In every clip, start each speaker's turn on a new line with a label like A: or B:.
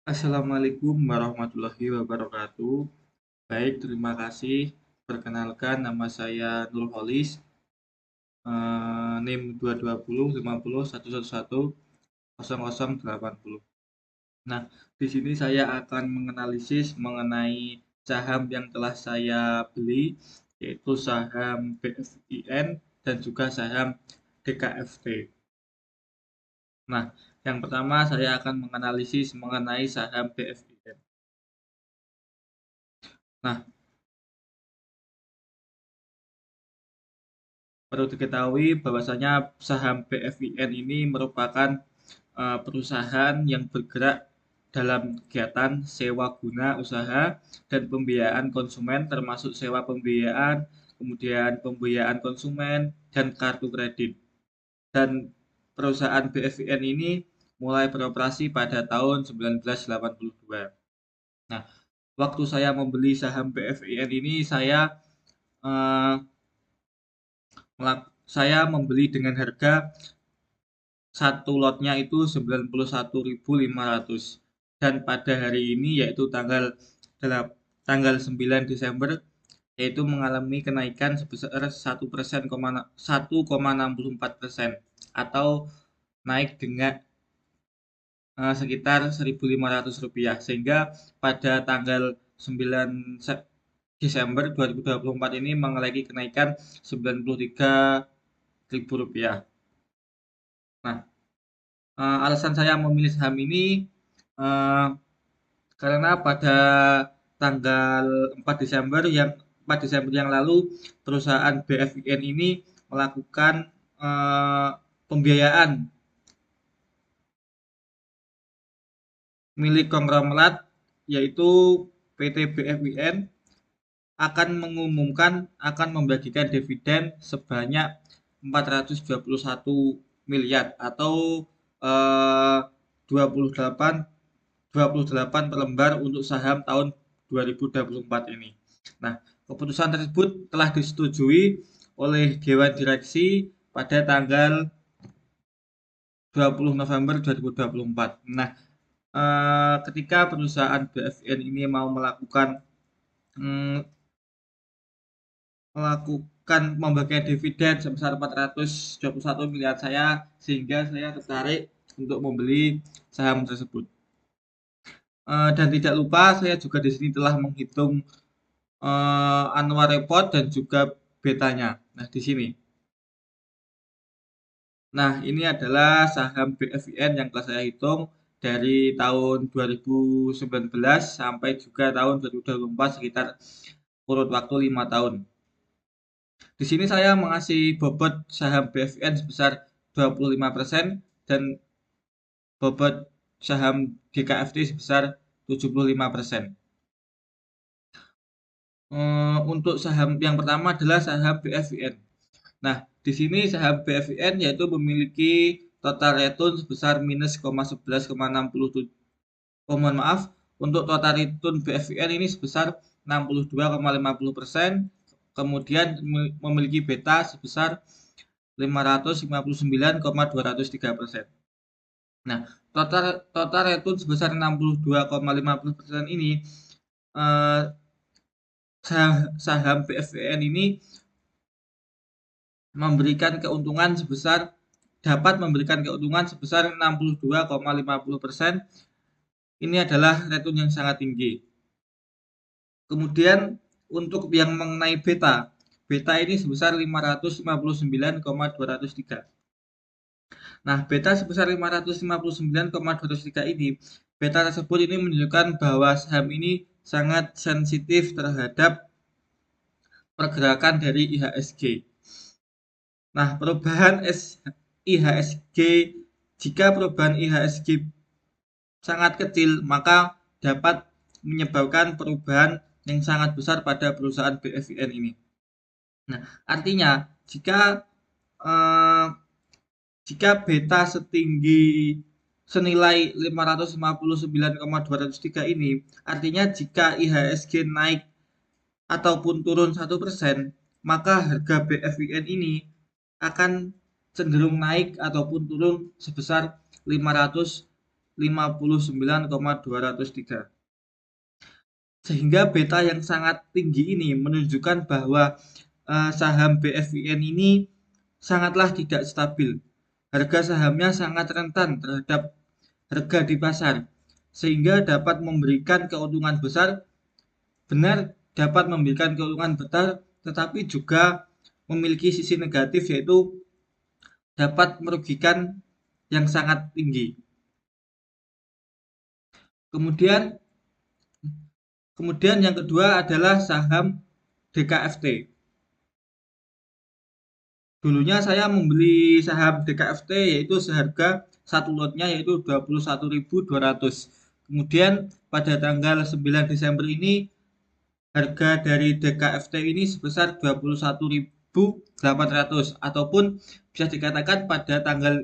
A: Assalamualaikum warahmatullahi wabarakatuh. Baik, terima kasih. Perkenalkan, nama saya Nurholis, NIM 2205011110080. Nah, di sini saya akan menganalisis mengenai saham yang telah saya beli, yaitu saham BFIN dan juga saham DKFT. Nah, yang pertama saya akan menganalisis mengenai saham BFIN. Nah, perlu diketahui bahwasanya saham BFIN ini merupakan perusahaan yang bergerak dalam kegiatan sewa guna usaha dan pembiayaan konsumen, termasuk sewa pembiayaan, kemudian pembiayaan konsumen dan kartu kredit. Dan perusahaan BFIN ini mulai beroperasi pada tahun 1982. Nah, waktu saya membeli saham BFIN ini eh, saya membeli dengan harga satu lotnya itu 91.500, dan pada hari ini yaitu tanggal 9 Desember yaitu mengalami kenaikan sebesar 1,64% atau naik dengan sekitar Rp1.500, sehingga pada tanggal 9 Desember 2024 ini mengalami kenaikan Rp93.000. Nah, alasan saya memilih saham ini uh, karena pada tanggal 4 Desember yang lalu perusahaan BFIN ini melakukan pembiayaan milik konglomerat, yaitu PT BFIN akan mengumumkan akan membagikan dividen sebanyak 421 miliar atau eh, 28 28 per lembar untuk saham tahun 2024 ini. Nah, keputusan tersebut telah disetujui oleh Dewan Direksi pada tanggal 20 November 2024. Nah, ketika perusahaan BFN ini mau mm, melakukan membagikan dividen sebesar 421 miliar sehingga saya tertarik untuk membeli saham tersebut. Dan tidak lupa saya juga di sini telah menghitung annual report dan juga betanya. Nah, di sini. Nah, ini adalah saham BFIN yang telah saya hitung dari tahun 2019 sampai juga tahun 2024, sekitar kurun waktu 5 tahun. Di sini saya mengasih bobot saham BFIN sebesar 25% dan bobot saham GKFT sebesar 75%. Untuk saham yang pertama adalah saham BFIN. Nah, di sini saham BFIN yaitu memiliki total return sebesar minus 11,67. Oh, mohon maaf, untuk total return BFIN ini sebesar 62,50%, kemudian memiliki beta sebesar 559,203%. Nah, total total return sebesar 62,50% ini eh, saham BFIN ini dapat memberikan keuntungan sebesar 62,50%. Ini adalah return yang sangat tinggi. Kemudian untuk yang mengenai beta ini sebesar 559,203. Nah, beta sebesar 559,203 ini, beta tersebut ini menunjukkan bahwa saham ini sangat sensitif terhadap pergerakan dari IHSG. Nah, jika perubahan IHSG sangat kecil, maka dapat menyebabkan perubahan yang sangat besar pada perusahaan BFIN ini. Nah, artinya eh, jika beta senilai 559,203 ini, artinya jika IHSG naik ataupun turun 1%, maka harga BFIN ini akan cenderung naik ataupun turun sebesar 500 59,203. Sehingga beta yang sangat tinggi ini menunjukkan bahwa saham BFIN ini sangatlah tidak stabil. Harga sahamnya sangat rentan terhadap harga di pasar, sehingga dapat memberikan keuntungan besar, benar dapat memberikan keuntungan besar, tetapi juga memiliki sisi negatif, yaitu dapat merugikan yang sangat tinggi. Kemudian yang kedua adalah saham DKFT. Dulunya saya membeli saham DKFT yaitu seharga satu lotnya yaitu 21.200. Kemudian pada tanggal 9 Desember ini harga dari DKFT ini sebesar 21.800, ataupun bisa dikatakan pada tanggal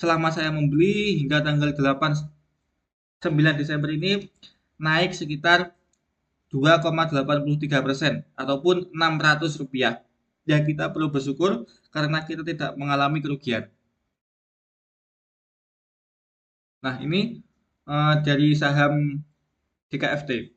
A: selama saya membeli hingga tanggal 9 Desember ini naik sekitar 2,83% ataupun Rp600. Ya, kita perlu bersyukur karena kita tidak mengalami kerugian. Nah, ini dari saham DKFT.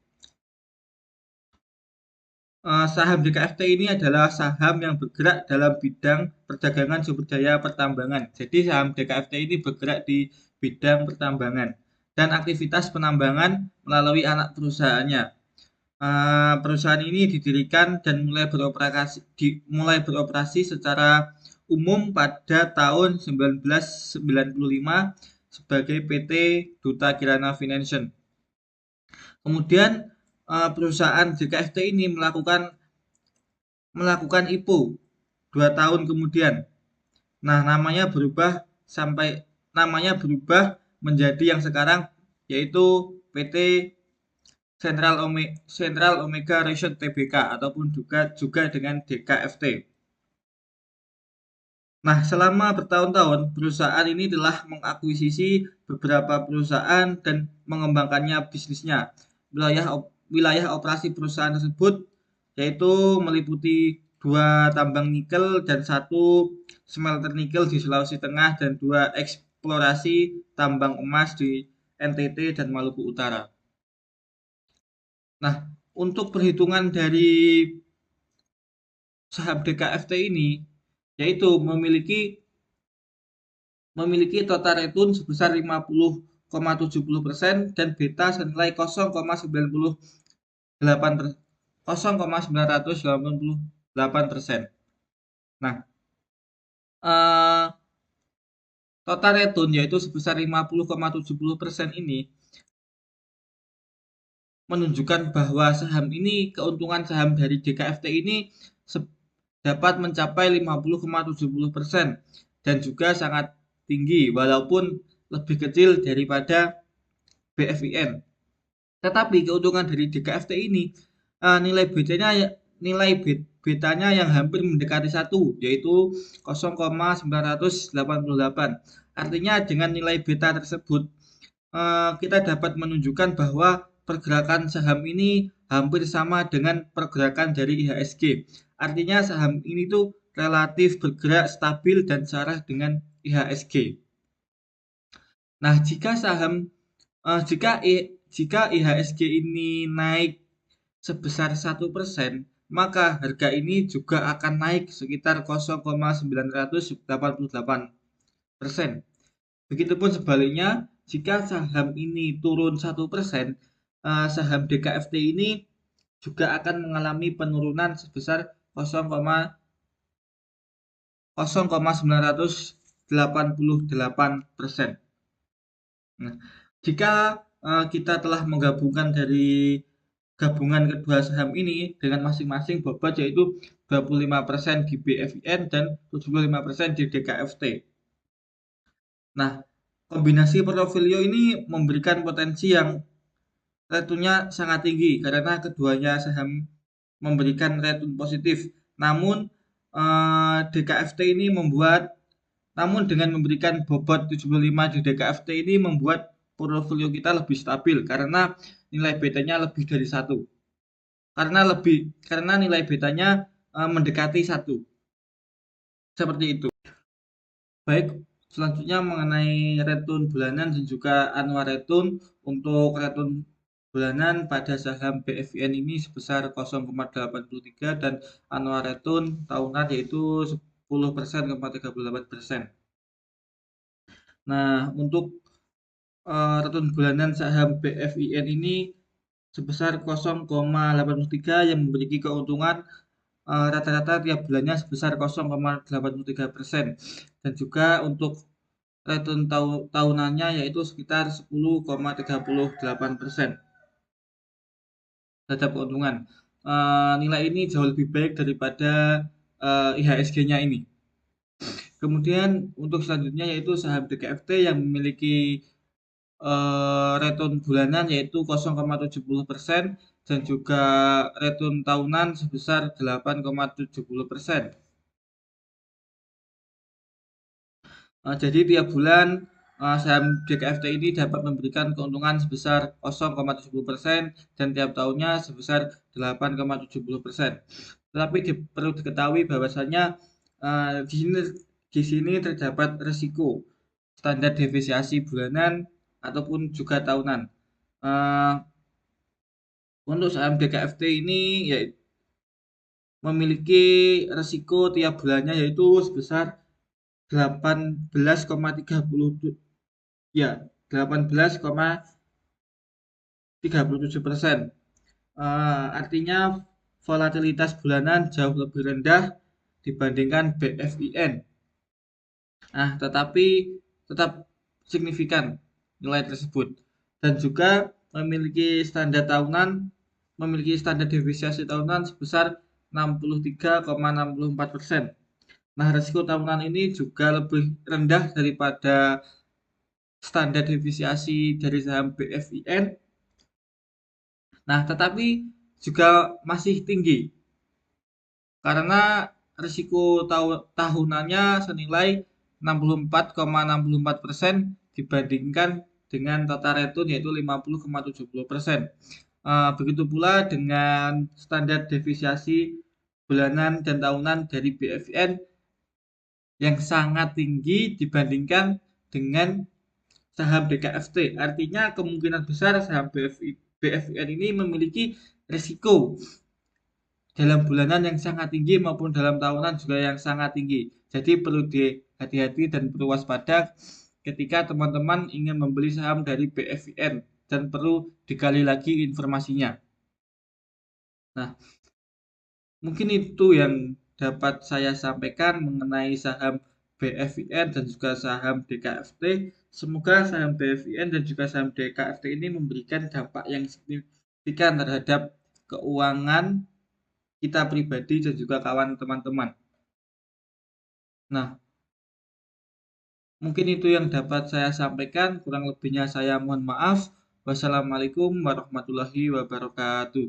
A: Saham DKFT ini adalah saham yang bergerak dalam bidang perdagangan sumber daya pertambangan. Jadi saham DKFT ini bergerak di bidang pertambangan dan aktivitas penambangan melalui anak perusahaannya. Perusahaan ini didirikan dan mulai beroperasi secara umum pada tahun 1995 sebagai PT Duta Kirana Financial. Kemudian perusahaan DKFT ini melakukan IPO 2 tahun kemudian. Nah, namanya berubah menjadi yang sekarang, yaitu PT Central Omega Ration Tbk ataupun juga dengan DKFT. Nah, selama bertahun-tahun perusahaan ini telah mengakuisisi beberapa perusahaan dan mengembangkannya bisnisnya. Wilayah operasi perusahaan tersebut yaitu meliputi 2 tambang nikel dan 1 smelter nikel di Sulawesi Tengah dan 2 eksplorasi tambang emas di NTT dan Maluku Utara. Nah, untuk perhitungan dari saham DKFT ini yaitu memiliki total return sebesar 50,70% dan beta senilai 0,988%. Nah, total return yaitu sebesar 50,70% ini menunjukkan bahwa keuntungan saham dari DKFT ini dapat mencapai 50,70% dan juga sangat tinggi walaupun lebih kecil daripada BFIN. Tetapi keuntungan dari DKFT ini nilai betanya yang hampir mendekati 1, yaitu 0,988. Artinya dengan nilai beta tersebut kita dapat menunjukkan bahwa pergerakan saham ini hampir sama dengan pergerakan dari IHSG. Artinya saham ini tuh relatif bergerak stabil dan searah dengan IHSG. Nah, jika IHSG ini naik sebesar 1%, maka harga ini juga akan naik sekitar 0,988%. Begitupun sebaliknya, jika saham ini turun 1%, saham DKFT ini juga akan mengalami penurunan sebesar 0,988%. Nah, jika kita telah menggabungkan dari gabungan kedua saham ini dengan masing-masing bobot yaitu 25% di BFIN dan 75% di DKFT. Nah, kombinasi portofolio ini memberikan potensi yang returnnya sangat tinggi karena keduanya saham memberikan return positif. Namun dengan memberikan bobot 75 di DKFT ini membuat portofolio kita lebih stabil karena nilai betanya lebih dari 1. Karena nilai betanya mendekati 1. Seperti itu. Baik, Selanjutnya mengenai return bulanan dan juga annual return. Untuk return bulanan pada saham BFIN ini sebesar 0,83 dan annual return tahunan yaitu 10%, 38%. Nah, untuk return bulanan saham BFIN ini sebesar 0,83 yang memiliki keuntungan rata-rata tiap bulannya sebesar 0,83%, dan juga untuk return tahunannya yaitu sekitar 10,38% terhadap keuntungan. Nilai ini jauh lebih baik daripada IHSG-nya ini. Kemudian untuk selanjutnya yaitu saham DKFT yang memiliki return bulanan yaitu 0,70% dan juga return tahunan sebesar 8,70%. Jadi tiap bulan saham DKFT ini dapat memberikan keuntungan sebesar 0,70% dan tiap tahunnya sebesar 8,70%. Tetapi perlu diketahui bahwasannya di sini terdapat risiko standar deviasi bulanan ataupun juga tahunan. Untuk saham DKFT ini yaitu memiliki risiko tiap bulannya yaitu sebesar 18,30 ya 18,37%. Artinya volatilitas bulanan jauh lebih rendah dibandingkan BFIN. Nah, tetapi tetap signifikan nilai tersebut dan juga memiliki standar deviasi tahunan sebesar 63,64%. Nah, risiko tahunan ini juga lebih rendah daripada standar deviasi dari saham BFIN. Nah, tetapi juga masih tinggi karena risiko tahunannya senilai 64,64% dibandingkan dengan total return yaitu 50,70%. Begitu pula dengan standar deviasi bulanan dan tahunan dari BFIN yang sangat tinggi dibandingkan dengan saham DKFT. Artinya kemungkinan besar saham BFIN ini memiliki risiko dalam bulanan yang sangat tinggi maupun dalam tahunan juga yang sangat tinggi. Jadi perlu hati-hati dan perlu waspada ketika teman-teman ingin membeli saham dari BFIN dan perlu digali lagi informasinya. Nah, mungkin itu yang dapat saya sampaikan mengenai saham BFIN dan juga saham DKFT. Semoga saham BFIN dan juga saham DKFT ini memberikan dampak yang signifikan terhadap keuangan kita pribadi dan juga kawan teman-teman. Nah, mungkin itu yang dapat saya sampaikan. Kurang lebihnya saya mohon maaf. Wassalamualaikum warahmatullahi wabarakatuh.